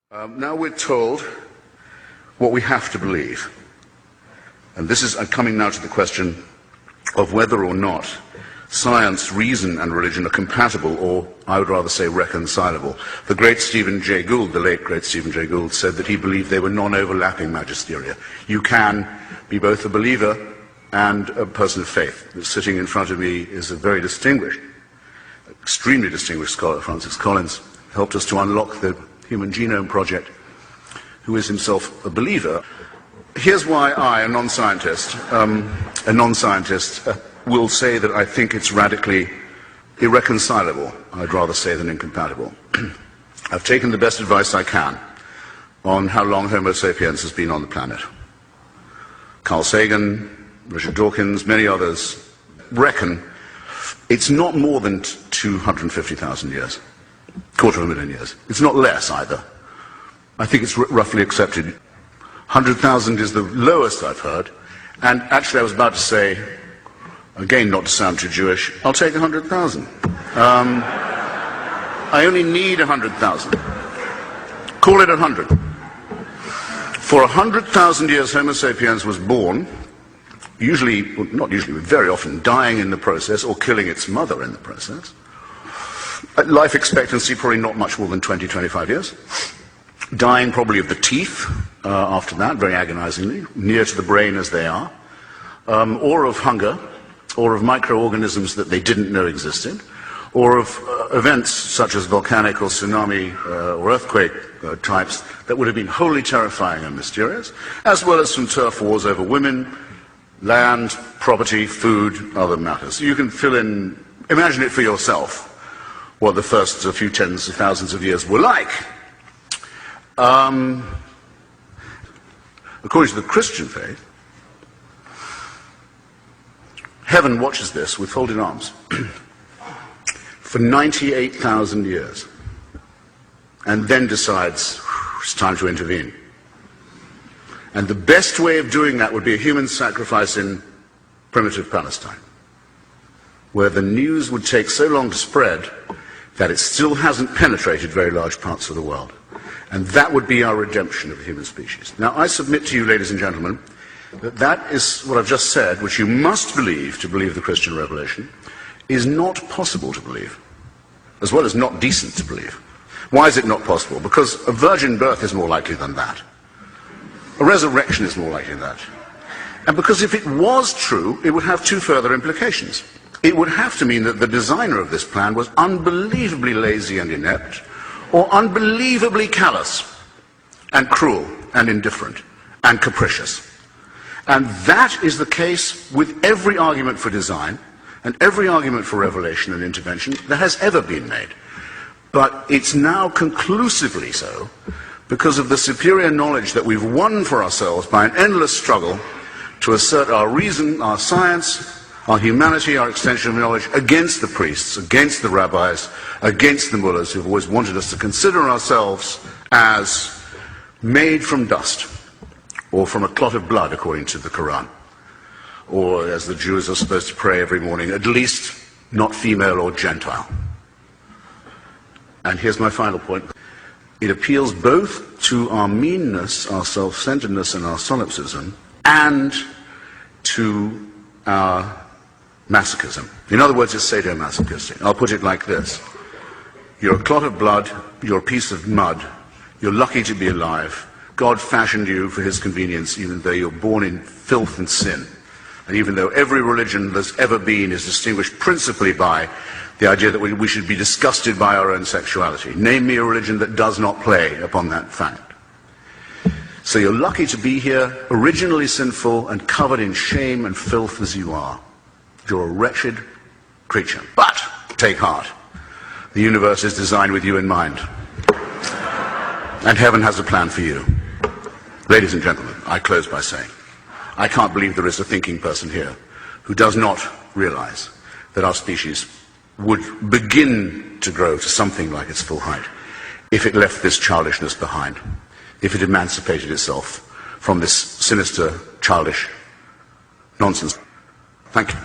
Now we're told what we have to believe. And this is coming now to the question of whether or not science, reason, and religion are compatible, or I would rather say reconcilable. The great Stephen Jay Gould, the late great Stephen Jay Gould, said that he believed they were non-overlapping magisteria. You can be both a believer and a person of faith. Sitting in front of me is a very distinguished, extremely distinguished scholar, Francis Collins, helped us to unlock the Human Genome Project, who is himself a believer. Here's why I, a non-scientist, will say that I think it's radically irreconcilable, I'd rather say, than incompatible. I've taken the best advice I can on how long Homo sapiens has been on the planet. Carl Sagan, Richard Dawkins, many others reckon it's not more than 250,000 years, quarter of a million years. It's not less either. I think it's roughly accepted. 100,000 is the lowest I've heard, and actually I was about to say, again, not to sound too Jewish, I'll take 100,000. I only need 100,000. Call it 100. For 100,000 years, Homo sapiens was born, usually, well, not usually, but very often, dying in the process or killing its mother in the process. Life expectancy probably not much more than 20, 25 years. Dying probably of the teeth after that, very agonizingly, near to the brain as they are, or of hunger, or of microorganisms that they didn't know existed, or of events such as volcanic or tsunami or earthquake types that would have been wholly terrifying and mysterious, as well as some turf wars over women, land, property, food, other matters. You can fill in, imagine it for yourself, what the first few tens of thousands of years were like. According to the Christian faith, heaven watches this with folded arms for 98,000 years and then decides it's time to intervene. And the best way of doing that would be a human sacrifice in primitive Palestine, where the news would take so long to spread that it still hasn't penetrated very large parts of the world. And that would be our redemption of the human species. Now, I submit to you, ladies and gentlemen, that that is what I've just said, which you must believe to believe the Christian revelation, is not possible to believe, as well as not decent to believe. Why is it not possible? Because a virgin birth is more likely than that. A resurrection is more likely than that. And because if it was true, it would have two further implications. It would have to mean that the designer of this plan was unbelievably lazy and inept, or unbelievably callous and cruel and indifferent and capricious. And that is the case with every argument for design and every argument for revelation and intervention that has ever been made. But it's now conclusively so because of the superior knowledge that we've won for ourselves by an endless struggle to assert our reason, our science, our humanity, our extension of knowledge against the priests, against the rabbis, against the mullahs who've always wanted us to consider ourselves as made from dust, or from a clot of blood, according to the Quran, or as the Jews are supposed to pray every morning, at least not female or Gentile. And here's my final point. It appeals both to our meanness, our self-centeredness, and our solipsism, and to our masochism. In other words, it's sadomasochistic. I'll put it like this. You're a clot of blood, you're a piece of mud, you're lucky to be alive. God fashioned you for his convenience, even though you're born in filth and sin. And even though every religion that's ever been is distinguished principally by the idea that we should be disgusted by our own sexuality. Name me a religion that does not play upon that fact. So you're lucky to be here, originally sinful and covered in shame and filth as you are. You're a wretched creature. But take heart. The universe is designed with you in mind. And heaven has a plan for you. Ladies and gentlemen, I close by saying, I can't believe there is a thinking person here who does not realize that our species would begin to grow to something like its full height if it left this childishness behind, if it emancipated itself from this sinister, childish nonsense. Thank you.